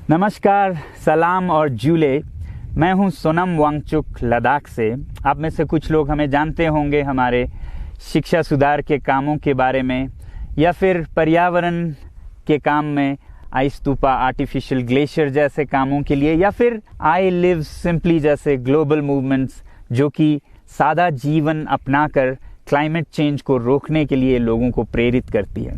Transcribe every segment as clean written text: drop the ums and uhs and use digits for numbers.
नमस्कार, सलाम और जूले। मैं हूं सोनम वांगचुक लद्दाख से। आप में से कुछ लोग हमें जानते होंगे हमारे शिक्षा सुधार के कामों के बारे में, या फिर पर्यावरण के काम में आइस स्तूपा, आर्टिफिशियल ग्लेशियर जैसे कामों के लिए, या फिर आई लिव सिंपली जैसे ग्लोबल मूवमेंट्स जो कि सादा जीवन अपनाकर क्लाइमेट चेंज को रोकने के लिए लोगों को प्रेरित करती है।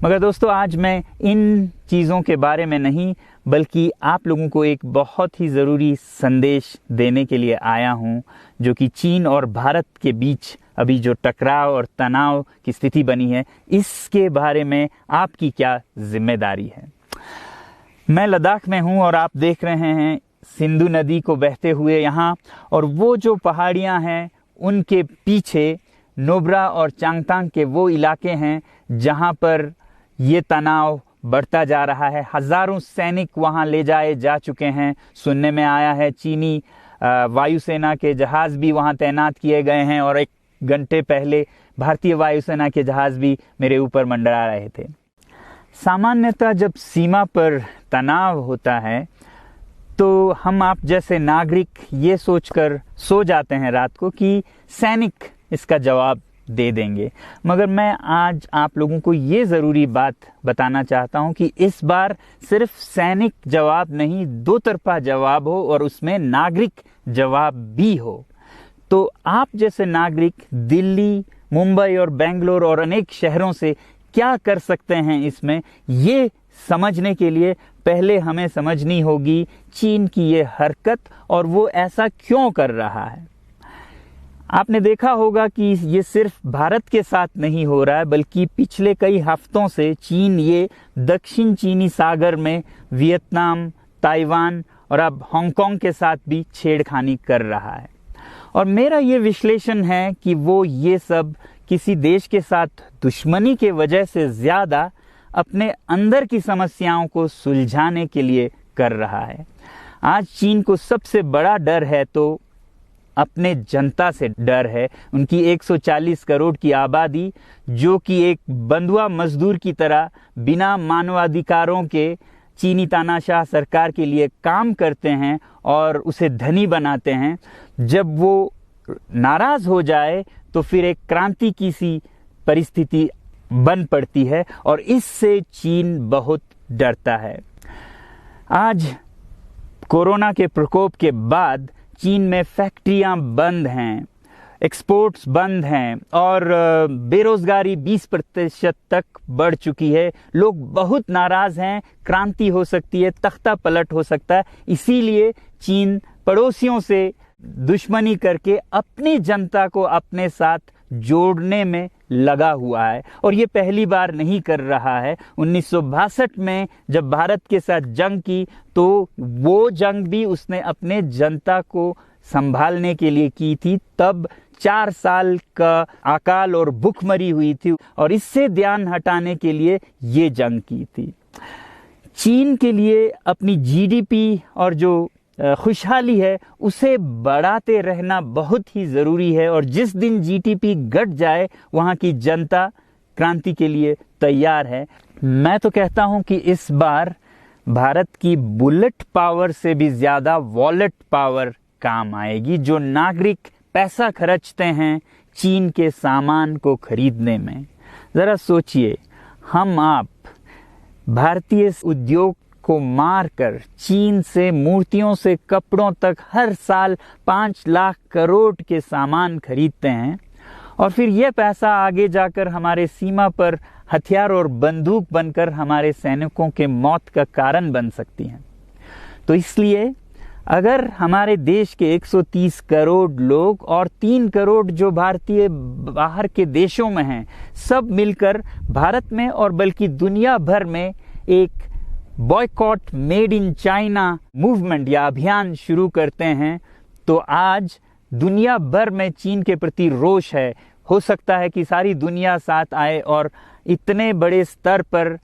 मगर दोस्तों, आज मैं इन चीज़ों के बारे में नहीं बल्कि आप लोगों को एक बहुत ही ज़रूरी संदेश देने के लिए आया हूं, जो कि चीन और भारत के बीच अभी जो टकराव और तनाव की स्थिति बनी है, इसके बारे में आपकी क्या जिम्मेदारी है। मैं लद्दाख में हूं और आप देख रहे हैं सिंधु नदी को बहते हुए यहाँ, और वो जो पहाड़ियाँ हैं उनके पीछे नुब्रा और चांगथांग के वो इलाके हैं जहाँ पर ये तनाव बढ़ता जा रहा है। हजारों सैनिक वहाँ ले जाए जा चुके हैं। सुनने में आया है चीनी वायुसेना के जहाज़ भी वहाँ तैनात किए गए हैं, और एक घंटे पहले भारतीय वायुसेना के जहाज़ भी मेरे ऊपर मंडरा रहे थे। सामान्यतः जब सीमा पर तनाव होता है तो हम आप जैसे नागरिक ये सोचकर सो जाते हैं रात को कि सैनिक इसका जवाब दे देंगे। मगर मैं आज आप लोगों को ये ज़रूरी बात बताना चाहता हूँ कि इस बार सिर्फ सैनिक जवाब नहीं, दो तरफा जवाब हो और उसमें नागरिक जवाब भी हो। तो आप जैसे नागरिक दिल्ली, मुंबई और बेंगलोर और अनेक शहरों से क्या कर सकते हैं, इसमें ये समझने के लिए पहले हमें समझनी होगी चीन की ये हरकत और वो ऐसा क्यों कर रहा है। आपने देखा होगा कि ये सिर्फ भारत के साथ नहीं हो रहा है, बल्कि पिछले कई हफ्तों से चीन ये दक्षिण चीनी सागर में वियतनाम, ताइवान और अब हांगकांग के साथ भी छेड़खानी कर रहा है। और मेरा ये विश्लेषण है कि वो ये सब किसी देश के साथ दुश्मनी के वजह से ज़्यादा अपने अंदर की समस्याओं को सुलझाने के लिए कर रहा है। आज चीन को सबसे बड़ा डर है तो अपने जनता से डर है। उनकी 140 करोड़ की आबादी, जो कि एक बंधुआ मजदूर की तरह बिना मानवाधिकारों के चीनी तानाशाह सरकार के लिए काम करते हैं और उसे धनी बनाते हैं, जब वो नाराज हो जाए तो फिर एक क्रांति की सी परिस्थिति बन पड़ती है, और इससे चीन बहुत डरता है। आज कोरोना के प्रकोप के बाद चीन में फैक्ट्रियां बंद हैं, एक्सपोर्ट्स बंद हैं और बेरोजगारी 20% तक बढ़ चुकी है। लोग बहुत नाराज हैं, क्रांति हो सकती है, तख्ता पलट हो सकता है। इसीलिए चीन पड़ोसियों से दुश्मनी करके अपनी जनता को अपने साथ जोड़ने में लगा हुआ है, और ये पहली बार नहीं कर रहा है। 1962 में जब भारत के साथ जंग की तो वो जंग भी उसने अपने जनता को संभालने के लिए की थी। तब 4 साल का अकाल और भूखमरी हुई थी, और इससे ध्यान हटाने के लिए ये जंग की थी। चीन के लिए अपनी जीडीपी और जो खुशहाली है उसे बढ़ाते रहना बहुत ही ज़रूरी है, और जिस दिन जीडीपी घट जाए वहाँ की जनता क्रांति के लिए तैयार है। मैं तो कहता हूँ कि इस बार भारत की बुलेट पावर से भी ज़्यादा वॉलेट पावर काम आएगी। जो नागरिक पैसा खर्चते हैं चीन के सामान को खरीदने में, ज़रा सोचिए, हम आप भारतीय उद्योग को मारकर चीन से मूर्तियों से कपड़ों तक हर साल 5 लाख करोड़ के सामान खरीदते हैं, और फिर यह पैसा आगे जाकर हमारे सीमा पर हथियार और बंदूक बनकर हमारे सैनिकों के मौत का कारण बन सकती हैं। तो इसलिए अगर हमारे देश के 130 करोड़ लोग और 3 करोड़ जो भारतीय बाहर के देशों में हैं, सब मिलकर भारत में और बल्कि दुनिया भर में एक boycott made in China movement या अभियान शुरू करते हैं, तो आज दुनिया भर में चीन के प्रति रोष है। हो सकता है कि सारी दुनिया साथ आए और इतने बड़े स्तर पर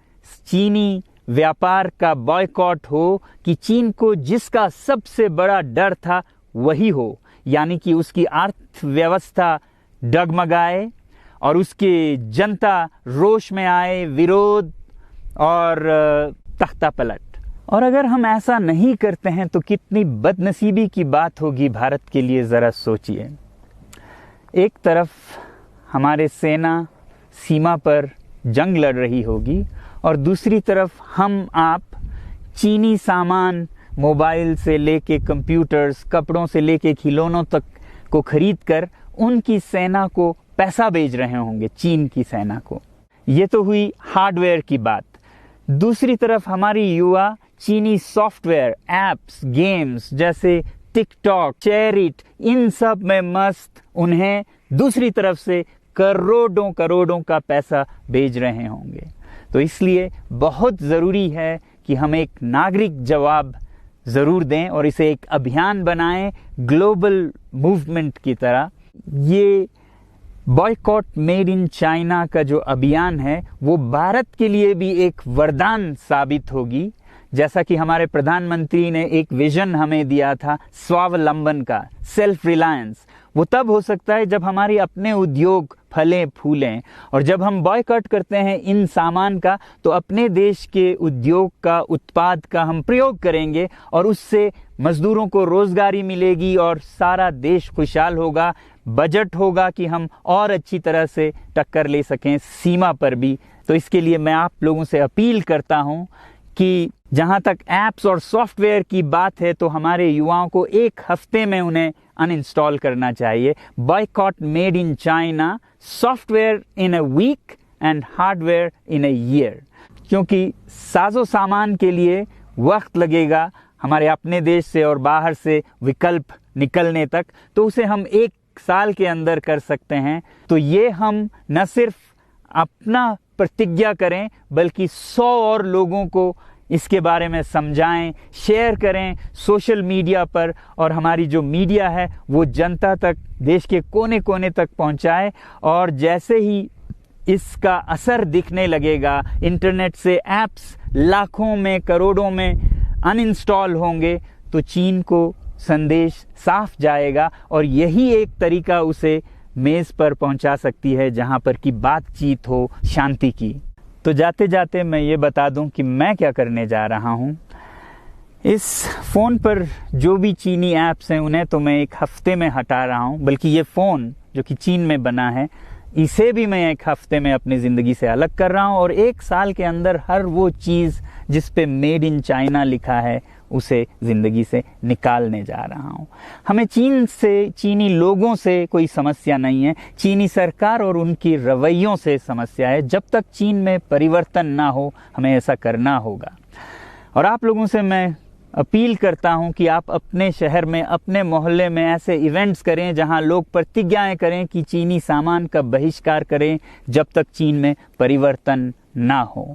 चीनी व्यापार का बॉयकॉट हो कि चीन को जिसका सबसे बड़ा डर था वही हो, यानी कि उसकी अर्थव्यवस्था डगमगाए और उसकी जनता रोष में आए, विरोध और तख्ता पलट। और अगर हम ऐसा नहीं करते हैं तो कितनी बदनसीबी की बात होगी भारत के लिए, ज़रा सोचिए। एक तरफ हमारे सेना सीमा पर जंग लड़ रही होगी और दूसरी तरफ हम आप चीनी सामान, मोबाइल से लेके कंप्यूटर्स, कपड़ों से लेके खिलौनों तक को खरीद कर उनकी सेना को पैसा भेज रहे होंगे, चीन की सेना को। ये तो हुई हार्डवेयर की बात। दूसरी तरफ हमारी युवा चीनी सॉफ्टवेयर, एप्स, गेम्स जैसे टिकटॉक, शेयरिट, इन सब में मस्त, उन्हें दूसरी तरफ से करोड़ों करोड़ों का पैसा भेज रहे होंगे। तो इसलिए बहुत ज़रूरी है कि हम एक नागरिक जवाब ज़रूर दें और इसे एक अभियान बनाएं, ग्लोबल मूवमेंट की तरह। ये बॉयकॉट मेड इन चाइना का जो अभियान है वो भारत के लिए भी एक वरदान साबित होगी। जैसा कि हमारे प्रधानमंत्री ने एक विजन हमें दिया था स्वावलंबन का, सेल्फ रिलायंस, वो तब हो सकता है जब हमारे अपने उद्योग फलें फूलें। और जब हम बॉयकॉट करते हैं इन सामान का तो अपने देश के उद्योग का, उत्पाद का हम प्रयोग करेंगे और उससे मजदूरों को रोजगारी मिलेगी और सारा देश खुशहाल होगा। बजट होगा कि हम और अच्छी तरह से टक्कर ले सकें सीमा पर भी। तो इसके लिए मैं आप लोगों से अपील करता हूं कि जहां तक ऐप्स और सॉफ्टवेयर की बात है तो हमारे युवाओं को एक हफ्ते में उन्हें अनइंस्टॉल करना चाहिए। Boycott made in China, software in a week and hardware in a year. क्योंकि साजो सामान के लिए वक्त लगेगा हमारे अपने देश से और बाहर से विकल्प निकलने तक, तो उसे हम एक साल के अंदर कर सकते हैं। तो ये हम न सिर्फ अपना प्रतिज्ञा करें बल्कि 100 और लोगों को इसके बारे में समझाएं, शेयर करें सोशल मीडिया पर, और हमारी जो मीडिया है वो जनता तक, देश के कोने कोने तक पहुंचाए। और जैसे ही इसका असर दिखने लगेगा, इंटरनेट से ऐप्स लाखों में, करोड़ों में अनइंस्टॉल होंगे, तो चीन को संदेश साफ जाएगा और यही एक तरीका उसे मेज पर पहुंचा सकती है जहां पर की बातचीत हो शांति की। तो जाते जाते मैं ये बता दूं कि मैं क्या करने जा रहा हूं। इस फ़ोन पर जो भी चीनी ऐप्स हैं उन्हें तो मैं एक हफ्ते में हटा रहा हूं, बल्कि ये फ़ोन जो कि चीन में बना है इसे भी मैं एक हफ्ते में अपनी ज़िंदगी से अलग कर रहा हूं और एक साल के अंदर हर वो चीज़ जिस पे मेड इन चाइना लिखा है उसे ज़िंदगी से निकालने जा रहा हूं। हमें चीन से, चीनी लोगों से कोई समस्या नहीं है, चीनी सरकार और उनकी रवैयों से समस्या है। जब तक चीन में परिवर्तन ना हो हमें ऐसा करना होगा। और आप लोगों से मैं अपील करता हूं कि आप अपने शहर में, अपने मोहल्ले में ऐसे इवेंट्स करें जहां लोग प्रतिज्ञाएं करें कि चीनी सामान का बहिष्कार करें जब तक चीन में परिवर्तन ना हो।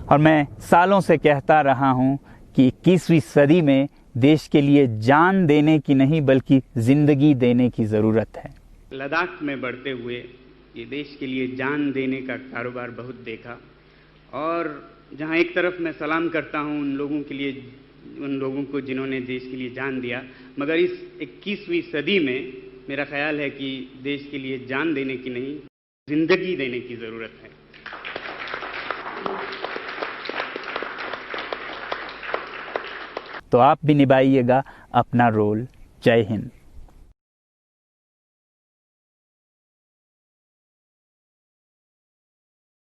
और मैं सालों से कहता रहा हूं कि 21वीं सदी में देश के लिए जान देने की नहीं बल्कि जिंदगी देने की ज़रूरत है। लद्दाख में बढ़ते हुए ये देश के लिए जान देने का कारोबार बहुत देखा, और जहां एक तरफ मैं सलाम करता हूं उन लोगों के लिए, उन लोगों को जिन्होंने देश के लिए जान दिया, मगर इस 21वीं सदी में मेरा ख्याल है कि देश के लिए जान देने की नहीं, जिंदगी देने की ज़रूरत है। तो आप भी निभाइएगा अपना रोल। जय हिंद।